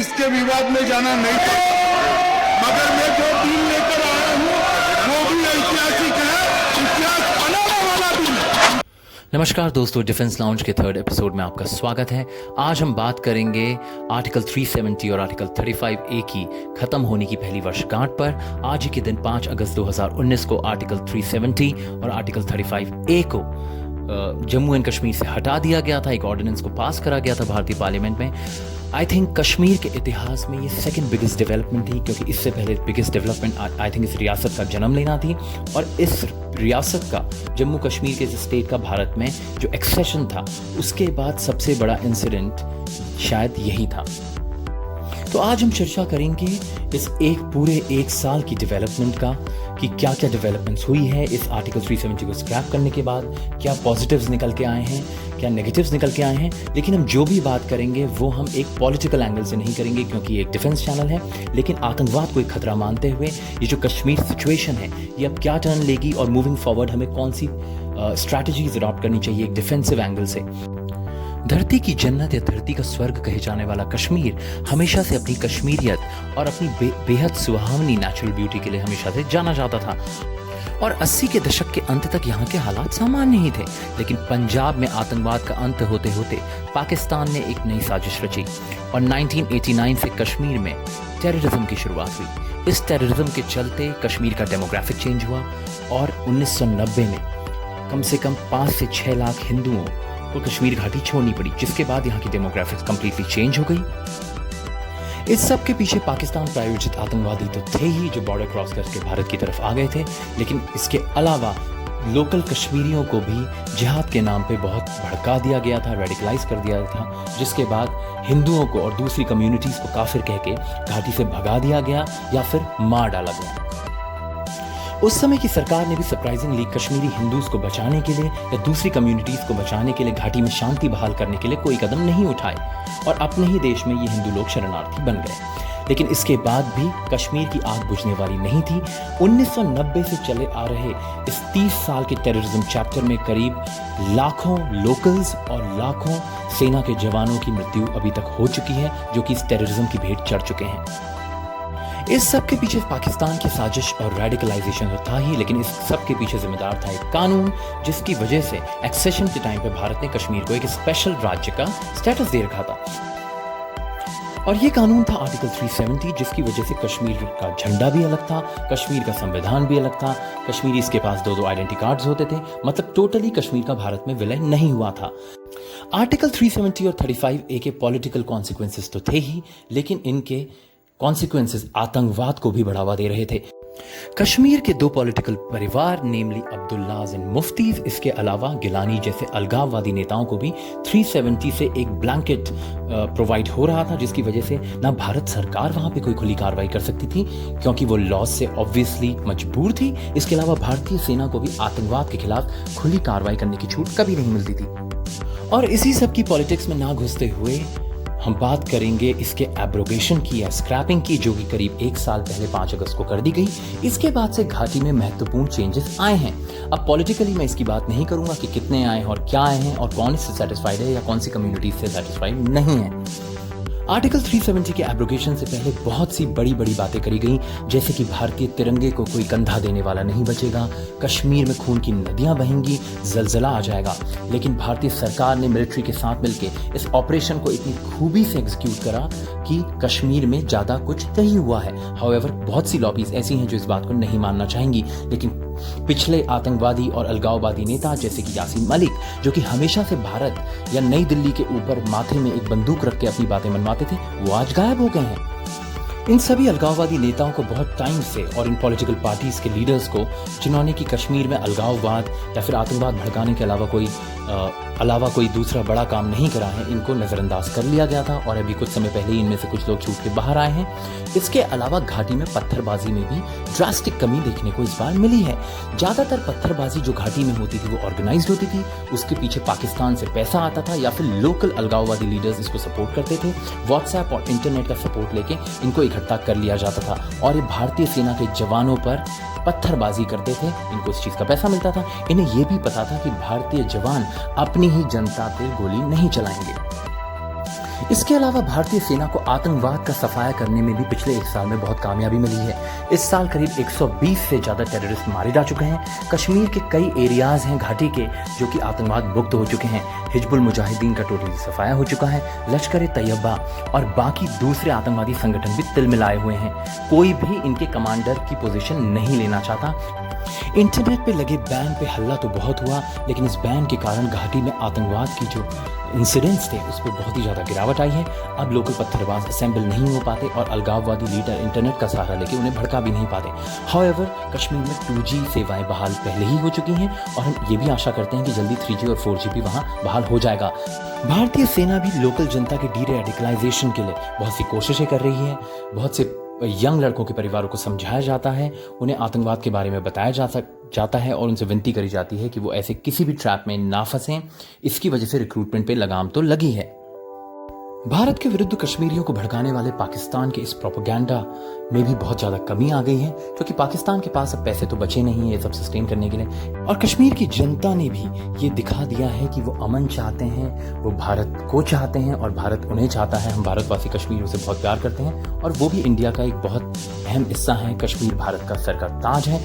इसके विवाद में जाना नहीं चाहता, मगर मैं जो बिल लेकर आया हूँ वो भी ऐतिहासिक है, इतिहास बनाने वाला बिल। नमस्कार दोस्तों, डिफेंस लाउंज के थर्ड एपिसोड में आपका स्वागत है। आज हम बात करेंगे आर्टिकल 370 और आर्टिकल 35A की खत्म होने की पहली वर्षगांठ पर। आज ही के दिन 5 अगस्त 2019 को आर्टिकल 370 और आर्टिकल 35A को जम्मू एंड कश्मीर से हटा दिया गया था। एक ऑर्डिनेंस को पास करा गया था भारतीय पार्लियामेंट में। आई थिंक कश्मीर के इतिहास में ये सेकंड बिगेस्ट डेवलपमेंट थी, क्योंकि इससे पहले बिगेस्ट डेवलपमेंट आई थिंक इस रियासत का जन्म लेना थी, और इस रियासत का, जम्मू कश्मीर के स्टेट का भारत में जो एक्सेशन था, उसके बाद सबसे बड़ा इंसिडेंट शायद यही था। तो आज हम चर्चा करेंगे इस पूरे एक साल की डेवलपमेंट का, कि क्या क्या डेवलपमेंट्स हुई है इस आर्टिकल 370 को स्क्रैप करने के बाद, क्या पॉजिटिव्स निकल के आए हैं, क्या नेगेटिव्स निकल के आए हैं। लेकिन हम जो भी बात करेंगे वो हम एक पॉलिटिकल एंगल से नहीं करेंगे, क्योंकि ये एक डिफेंस चैनल है। लेकिन आतंकवाद को एक खतरा मानते हुए ये जो कश्मीर सिचुएशन है, ये अब क्या टर्न लेगी और मूविंग फॉरवर्ड हमें कौन सी स्ट्रैटेजीज अडॉप्ट करनी चाहिए एक डिफेंसिव एंगल से। धरती की जन्नत या धरती का स्वर्ग कहे जाने वाला कश्मीर हमेशा से अपनी कश्मीरियत और अपनी बेहद सुहावनी नेचुरल ब्यूटी के लिए हमेशा से जाना जाता था, और 80 के दशक के अंत तक यहाँ के हालात सामान्य ही थे। लेकिन पंजाब में आतंकवाद का अंत होते होते पाकिस्तान ने एक नई साजिश रची और 1989 से कश्मीर में टेररिज्म की शुरुआत हुई। इस टेररिज्म के चलते कश्मीर का डेमोग्राफिक चेंज हुआ, और 1990 में कम से कम 5 से 6 लाख हिंदुओं को कश्मीर घाटी छोड़नी पड़ी, जिसके बाद यहाँ की डेमोग्राफिक्स कंप्लीटली चेंज हो गई। इस सब के पीछे पाकिस्तान प्रायोजित आतंकवादी तो थे ही, जो बॉर्डर क्रॉस करके भारत की तरफ आ गए थे, लेकिन इसके अलावा लोकल कश्मीरियों को भी जिहाद के नाम पे बहुत भड़का दिया गया था, रेडिकलाइज कर दिया था, जिसके बाद हिंदुओं को और दूसरी कम्युनिटीज़ को काफिर कह के घाटी से भगा दिया गया या फिर मार डाला गया। उस समय की सरकार ने भी सरप्राइजिंगली कश्मीरी हिंदूज को बचाने के लिए या दूसरी कम्युनिटीज को बचाने के लिए घाटी में शांति बहाल करने के लिए कोई कदम नहीं उठाए, और अपने ही देश में ये हिंदू लोग शरणार्थी बन गए। लेकिन इसके बाद भी कश्मीर की आग बुझने वाली नहीं थी। 1990 से चले आ रहे इस 30 साल के टेररिज्म चैप्टर में करीब लाखों लोकल्स और लाखों सेना के जवानों की मृत्यु अभी तक हो चुकी है, जो कि इस टेररिज्म की भेंट चढ़ चुके हैं। इस सब के पीछे पाकिस्तान की साजिश और रेडिकलाइजेशन तो था ही, लेकिन इस सब के पीछे जिम्मेदार था एक कानून, जिसकी वजह से एक्सेशन के टाइम पे भारत ने कश्मीर को एक स्पेशल राज्य का स्टेटस दे रखा था। और ये कानून था आर्टिकल 370, जिसकी वजह से कश्मीर का झंडा भी अलग था, कश्मीर का संविधान भी अलग था, कश्मीरी इसके पास 2-2 आइडेंटिटी कार्ड्स होते थे, मतलब टोटली कश्मीर का भारत में विलय नहीं हुआ था। आर्टिकल 370 और 35A के पॉलिटिकल कॉन्सिक्वेंसेस तो थे ही, लेकिन इनके कॉन्सिक्वेंसेस आतंकवाद को भी बढ़ावा दे रहे थे। कश्मीर के 2 पॉलिटिकल परिवार, नेमली अब्दुल्लाज एंड मुफ्तीज, इसके अलावा गिलानी जैसे अलगाववादी नेताओं को भी 370 से एक ब्लैंकेट प्रोवाइड हो रहा था, जिसकी वजह से ना भारत सरकार वहां पे कोई खुली कार्रवाई कर सकती थी, क्योंकि वो लॉज से ऑब्वियसली मजबूर थी। इसके अलावा भारतीय सेना को भी आतंकवाद के खिलाफ खुली कार्रवाई करने की छूट कभी नहीं मिलती थी। और इसी सब की पॉलिटिक्स में ना घुसते हुए हम बात करेंगे इसके एब्रोगेशन की या स्क्रैपिंग की, जो कि करीब 1 साल पहले 5 अगस्त को कर दी गई। इसके बाद से घाटी में महत्वपूर्ण चेंजेस आए हैं। अब पॉलिटिकली मैं इसकी बात नहीं करूंगा कि कितने आए हैं और क्या आए हैं और कौन इससे सेटिस्फाइड है या कौन सी कम्युनिटी से सेटिस्फाइड नहीं है। आर्टिकल 370 के एब्रोगेशन से पहले बहुत सी बड़ी बड़ी बातें करी गई, जैसे कि भारतीय तिरंगे को कोई कंधा देने वाला नहीं बचेगा, कश्मीर में खून की नदियां बहेंगी, जलजला आ जाएगा। लेकिन भारतीय सरकार ने मिलिट्री के साथ मिलकर इस ऑपरेशन को इतनी खूबी से एग्जीक्यूट करा कि कश्मीर में ज्यादा कुछ नहीं हुआ है। हाउएवर, बहुत सी लॉबीज ऐसी हैं जो इस बात को नहीं मानना चाहेंगी, लेकिन पिछले आतंकवादी और अलगाववादी नेता जैसे कि यासीन मलिक, जो कि हमेशा से भारत या नई दिल्ली के ऊपर माथे में एक बंदूक रख के अपनी बातें मनवाते थे, वो आज गायब हो गए हैं। इन सभी अलगाववादी नेताओं को बहुत टाइम से, और इन पॉलिटिकल पार्टीज के लीडर्स को, जिन्होंने कि कश्मीर में अलगाववाद या फिर आतंकवाद भड़काने के अलावा कोई दूसरा बड़ा काम नहीं करा है, इनको नज़रअंदाज कर लिया गया था, और अभी कुछ समय पहले ही इनमें से कुछ लोग छूट के बाहर आए हैं। इसके अलावा घाटी में पत्थरबाजी में भी ड्रास्टिक कमी देखने को इस बार मिली है। ज़्यादातर पत्थरबाजी जो घाटी में होती थी वो ऑर्गेनाइज्ड होती थी, उसके पीछे पाकिस्तान से पैसा आता था या फिर लोकल अलगाववादी लीडर्स इसको सपोर्ट करते थे। व्हाट्सएप और इंटरनेट का सपोर्ट लेके इनको इकट्ठा कर लिया जाता था, और ये भारतीय सेना के जवानों पर पत्थरबाजी करते थे, इनको इस चीज़ का पैसा मिलता था। इन्हें यह भी पता था कि भारतीय जवान अपनी ही जनता पे गोली नहीं चलाएंगे। इसके अलावा भारतीय सेना को आतंकवाद का सफाया करने में भी पिछले एक साल में बहुत कामयाबी मिली है। इस साल करीब 120 से ज़्यादा टेररिस्ट मारे जा चुके हैं। कश्मीर के कई एरियाज हैं घाटी के जो कि आतंकवाद मुक्त हो चुके हैं। हिजबुल मुजाहिदीन का टोटली सफाया हो चुका है। लश्कर ए तैयबा और बाकी दूसरे आतंकवादी संगठन भी तिल मिलाए हुए हैं। कोई भी इनके कमांडर की पोजीशन नहीं लेना चाहता। इंटरनेट पे लगे बैन पे हल्ला तो बहुत हुआ, लेकिन इस बैन के कारण घाटी में आतंकवाद की जो इंसिडेंट्स थे उस पर बहुत ही ज़्यादा गिरावट आई है। अब लोकल पत्थरबाज असेंबल नहीं हो पाते और अलगाववादी लीडर इंटरनेट का सहारा लेके उन्हें भड़का भी नहीं पाते। हाउएवर कश्मीर में 2G सेवाएं बहाल पहले ही हो चुकी हैं और हम ये भी आशा करते हैं कि जल्दी 3G और 4G भी वहाँ बहाल हो जाएगा। भारतीय सेना भी लोकल जनता के डी-रेडिकलाइजेशन के लिए बहुत सी कोशिशें कर रही है। बहुत से यंग लड़कों के परिवारों को समझाया जाता है, उन्हें आतंकवाद के बारे में बताया जाता है और उनसे विनती करी जाती है कि वो ऐसे किसी भी ट्रैप में ना फंसें। इसकी वजह से रिक्रूटमेंट पे लगाम तो लगी है। भारत के विरुद्ध कश्मीरियों को भड़काने वाले पाकिस्तान के इस प्रोपेगेंडा में भी बहुत ज़्यादा कमी आ गई है, क्योंकि पाकिस्तान के पास अब पैसे तो बचे नहीं ये सब सस्टेन करने के लिए। और कश्मीर की जनता ने भी ये दिखा दिया है कि वो अमन चाहते हैं, वो भारत को चाहते हैं और भारत उन्हें चाहता है। हम भारतवासी कश्मीर से बहुत प्यार करते हैं और वो भी इंडिया का एक बहुत अहम हिस्सा है। कश्मीर भारत का सर का ताज है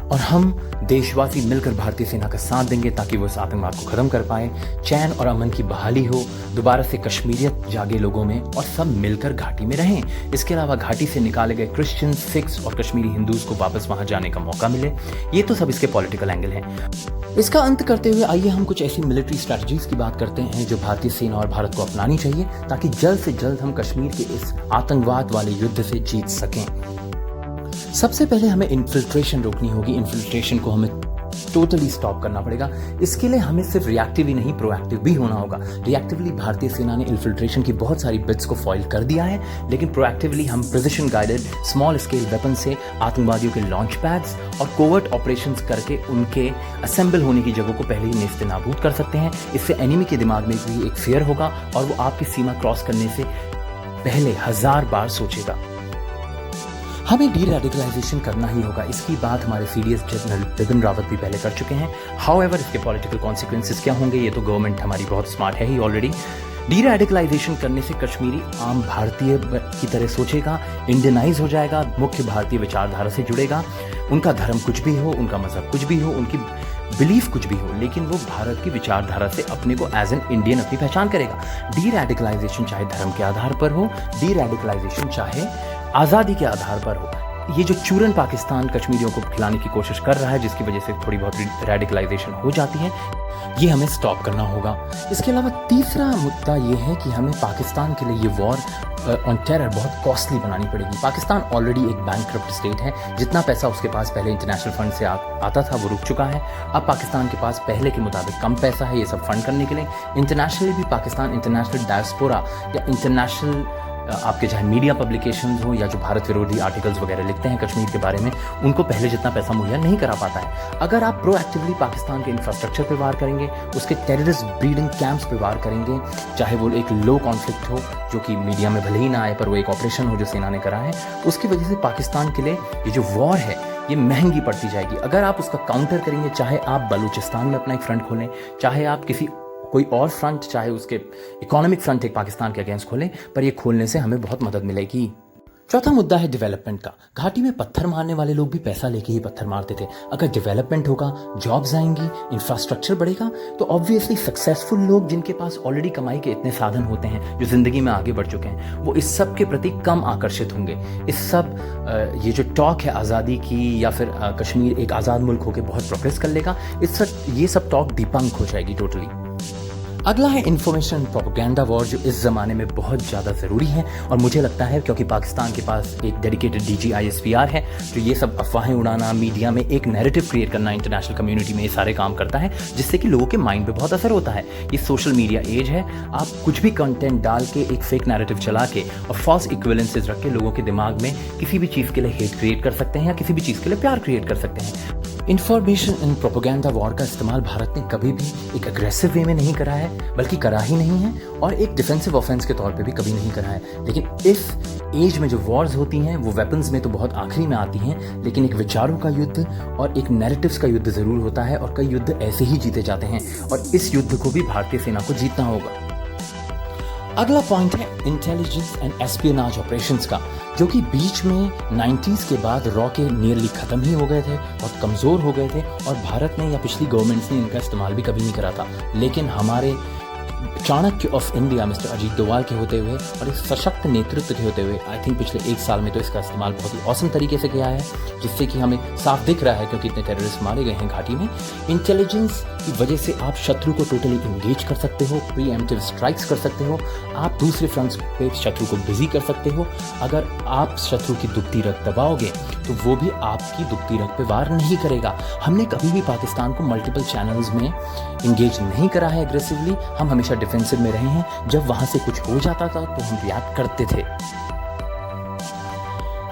और हम देशवासी मिलकर भारतीय सेना का साथ देंगे ताकि वो इस आतंकवाद को खत्म कर पाए, चैन और अमन की बहाली हो, दोबारा से कश्मीरियत जागे लोगों में और सब मिलकर घाटी में रहें। इसके अलावा घाटी से निकाले गए क्रिश्चियन, सिख्स और कश्मीरी हिंदूज को वापस वहां जाने का मौका मिले। ये तो सब इसके पॉलिटिकल एंगल हैं। इसका अंत करते हुए आइए हम कुछ ऐसी मिलिट्री स्ट्रैटेजीज की बात करते हैं जो भारतीय सेना और भारत को अपनानी चाहिए ताकि जल्द से जल्द हम कश्मीर के इस आतंकवाद वाले युद्ध से जीत सकें। सबसे पहले हमें इन्फिल्ट्रेशन रोकनी होगी। इन्फिल्ट्रेशन को हमें टोटली स्टॉप करना पड़ेगा। इसके लिए हमें सिर्फ रिएक्टिव ही नहीं प्रोएक्टिव भी होना होगा। रिएक्टिवली भारतीय सेना ने इन्फिल्ट्रेशन की बहुत सारी बिट्स को फॉइल कर दिया है, लेकिन प्रोएक्टिवली हम precision guided small scale weapon से आतंकवादियों के लॉन्च पैड्स और कोवर्ट ऑपरेशंस करके उनके असेंबल होने की जगहों को पहले ही नेस्तनाबूद कर सकते हैं। इससे एनिमी के दिमाग में भी एक फियर होगा और वो आपकी सीमा क्रॉस करने से पहले 1000 बार सोचेगा। हमें डी-रेडिकलाइजेशन करना ही होगा। इसकी बात हमारे सीडीएस जनरल बिपिन रावत भी पहले कर चुके हैं। हाउएवर इसके पॉलिटिकल कॉन्सिक्वेंसेस क्या होंगे ये तो गवर्नमेंट हमारी बहुत स्मार्ट है ही ऑलरेडी। डी-रेडिकलाइजेशन करने से कश्मीरी आम भारतीय की तरह सोचेगा, इंडियनाइज हो जाएगा, मुख्य भारतीय विचारधारा से जुड़ेगा। उनका धर्म कुछ भी हो, उनका मजहब कुछ भी हो, उनकी बिलीफ कुछ भी हो, लेकिन वो भारत की विचारधारा से अपने को एज एन इंडियन अपनी पहचान करेगा। डी-रेडिकलाइजेशन चाहे धर्म के आधार पर हो, डी-रेडिकलाइजेशन चाहे आज़ादी के आधार पर हो। ये जो चूरन पाकिस्तान कश्मीरियों को खिलाने की कोशिश कर रहा है, जिसकी वजह से थोड़ी बहुत रेडिकलाइजेशन हो जाती है, ये हमें स्टॉप करना होगा। इसके अलावा तीसरा मुद्दा ये है कि हमें पाकिस्तान के लिए ये वॉर ऑन टेरर बहुत कॉस्टली बनानी पड़ेगी। पाकिस्तान ऑलरेडी एक बैंकक्रप्ट स्टेट है। जितना पैसा उसके पास पहले इंटरनेशनल फंड से आता था वो रुक चुका है। अब पाकिस्तान के पास पहले के मुताबिक कम पैसा है ये सब फंड करने के लिए। इंटरनेशनली भी पाकिस्तान इंटरनेशनल डायस्पोरा या इंटरनेशनल आपके चाहे मीडिया पब्लिकेशंस हो या जो भारत विरोधी आर्टिकल्स वगैरह लिखते हैं कश्मीर के बारे में, उनको पहले जितना पैसा मुहैया नहीं करा पाता है। अगर आप प्रोएक्टिवली पाकिस्तान के इंफ्रास्ट्रक्चर पे वार करेंगे, उसके टेररिस्ट ब्रीडिंग कैंप्स पे वार करेंगे, चाहे वो एक लो कॉन्फ्लिक्ट हो जो कि मीडिया में भले ही ना आए पर वो एक ऑपरेशन हो जो सेना ने करा है, उसकी वजह से पाकिस्तान के लिए ये जो वॉर है ये महंगी पड़ती जाएगी। अगर आप उसका काउंटर करेंगे, चाहे आप बलूचिस्तान में अपना एक फ्रंट खोलें, चाहे आप कोई और फ्रंट, चाहे उसके इकोनॉमिक फ्रंट एक पाकिस्तान के अगेंस्ट खोलें, पर ये खोलने से हमें बहुत मदद मिलेगी। चौथा मुद्दा है डेवलपमेंट का। घाटी में पत्थर मारने वाले लोग भी पैसा लेके ही पत्थर मारते थे। अगर डेवलपमेंट होगा, जॉब्स आएंगी, इंफ्रास्ट्रक्चर बढ़ेगा, तो ऑब्वियसली सक्सेसफुल लोग जिनके पास ऑलरेडी कमाई के इतने साधन होते हैं, जो जिंदगी में आगे बढ़ चुके हैं, वो इस सब के प्रति कम आकर्षित होंगे। इस सब ये जो टॉक है आज़ादी की या फिर कश्मीर एक आज़ाद मुल्क होकर बहुत प्रोग्रेस कर लेगा, ये सब टॉक डिबंक हो जाएगी टोटली। अगला है इन्फॉर्मेशन प्रोपेगेंडा वॉर, जो इस ज़माने में बहुत ज़्यादा ज़रूरी है और मुझे लगता है क्योंकि पाकिस्तान के पास एक डेडिकेटेड DGISPR है जो ये सब अफवाहें उड़ाना, मीडिया में एक नैरेटिव क्रिएट करना, इंटरनेशनल कम्युनिटी में ये सारे काम करता है, जिससे कि लोगों के माइंड पे बहुत असर होता है। ये सोशल मीडिया एज है। आप कुछ भी कंटेंट डाल के एक फेक नैरेटिव चला के और फॉल्स इक्विवेलेंसेस रख के लोगों के दिमाग में किसी भी चीज़ के लिए हेट क्रिएट कर सकते हैं या किसी भी चीज़ के लिए प्यार क्रिएट कर सकते हैं। इंफॉर्मेशन इन प्रोपेगेंडा वॉर का इस्तेमाल भारत ने कभी भी एक अग्रेसिव वे में नहीं करा है, बल्कि करा ही नहीं है, और एक डिफेंसिव ऑफेंस के तौर पे भी कभी नहीं करा है। लेकिन इस एज में जो वॉर्स होती हैं वो वेपन्स में तो बहुत आखिरी में आती हैं, लेकिन एक विचारों का युद्ध और एक नैरेटिव्स का युद्ध ज़रूर होता है और कई युद्ध ऐसे ही जीते जाते हैं और इस युद्ध को भी भारतीय सेना को जीतना होगा। अगला पॉइंट है इंटेलिजेंस एंड एस्पियोनाज ऑपरेशंस का, जो कि बीच में 90s के बाद रॉ के नियरली खत्म ही हो गए थे, बहुत कमज़ोर हो गए थे और भारत ने या पिछली गवर्नमेंट्स ने इनका इस्तेमाल भी कभी नहीं करा था। लेकिन हमारे Chanakya of India mister Ajit Doval के होते हुए और एक सशक्त नेतृत्व के होते हुए आई थिंक पिछले 1 साल में तो इसका इस्तेमाल बहुत ही औसम तरीके से किया है, जिससे कि हमें साफ दिख रहा है क्योंकि इतने टेररिस्ट मारे गए हैं घाटी में। इंटेलिजेंस की वजह से आप शत्रु को टोटली इंगेज कर सकते हो, प्रीएम्प्टिव स्ट्राइक्स कर सकते हो, आप दूसरे फ्रंट्स पे शत्रु को बिजी कर सकते हो। अगर आप शत्रु की दुखती रग दबाओगे तो वो भी आपकी दुखती रग पे वार नहीं करेगा। हमने कभी भी पाकिस्तान को मल्टीपल चैनल्स में इंगेज नहीं करा है एग्रेसिवली, हम हमेशा डिफेंसिव में रहे हैं। जब वहां से कुछ हो जाता था तो हम रिएक्ट करते थे।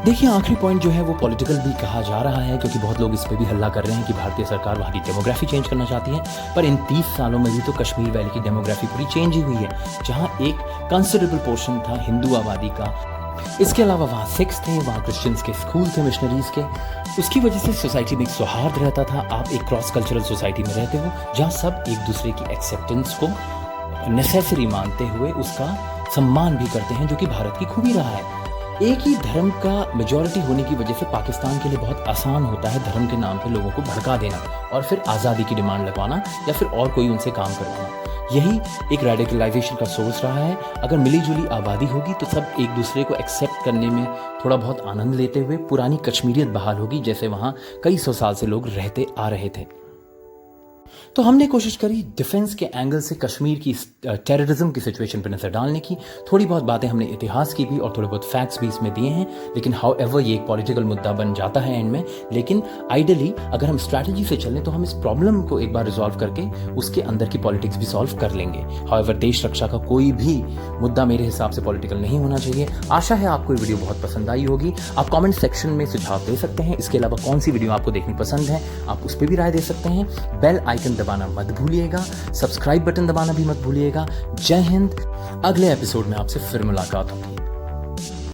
देखिए आखिरी पॉइंट जो है वो पॉलिटिकल भी कहा जा रहा है, क्योंकि बहुत लोग इस पे भी हल्ला कर रहे हैं कि भारतीय सरकार वहाँ की डेमोग्राफी चेंज करना चाहती है। पर इन 30 सालों में भी तो कश्मीर वैली की डेमोग्राफी पूरी चेंज ही हुई है, जहाँ एक कंसिडरेबल पोर्शन था हिंदू आबादी का। इसके अलावा वहाँ सिख्स थे, वहाँ क्रिश्चियंस के स्कूल थे, मिशनरीज के। उसकी वजह से सोसाइटी में एक सौहार्द रहता था। आप एक क्रॉस कल्चरल सोसाइटी में रहते हो जहाँ सब एक दूसरे की एक्सेप्टेंस को नेसेसरी मानते हुए उसका सम्मान भी करते हैं, जो कि भारत की खूबी रहा है। एक ही धर्म का मेजॉरिटी होने की वजह से पाकिस्तान के लिए बहुत आसान होता है धर्म के नाम पे लोगों को भड़का देना और फिर आज़ादी की डिमांड लगवाना या फिर और कोई उनसे काम करवाना। यही एक रेडिकलाइजेशन का सोर्स रहा है। अगर मिली जुली आबादी होगी तो सब एक दूसरे को एक्सेप्ट करने में थोड़ा बहुत आनंद लेते हुए पुरानी कश्मीरियत बहाल होगी, जैसे वहाँ कई 100 साल से लोग रहते आ रहे थे। तो हमने कोशिश करी डिफेंस के एंगल से कश्मीर की टेररिज्म की सिचुएशन पर नजर डालने की। थोड़ी बहुत बातें हमने इतिहास की भी और थोड़े बहुत फैक्ट्स भी इसमें दिए हैं, लेकिन हाउ एवर ये एक पॉलिटिकल मुद्दा बन जाता है एंड में। लेकिन आइडियली अगर हम स्ट्रैटेजी से चलें तो हम इस प्रॉब्लम को एक बार रिजॉल्व करके उसके अंदर की पॉलिटिक्स भी सॉल्व कर लेंगे। हाउ एवर देश रक्षा का कोई भी मुद्दा मेरे हिसाब से पॉलिटिकल नहीं होना चाहिए। आशा है आपको ये वीडियो बहुत पसंद आई होगी। आप कॉमेंट सेक्शन में सुझाव दे सकते हैं। इसके अलावा कौन सी वीडियो आपको देखनी पसंद है आप उस पर भी राय दे सकते हैं। बेल आइकन दबाना मत भूलिएगा, सब्सक्राइब बटन दबाना भी मत भूलिएगा। जय हिंद। अगले एपिसोड में आपसे फिर मुलाकात होगी।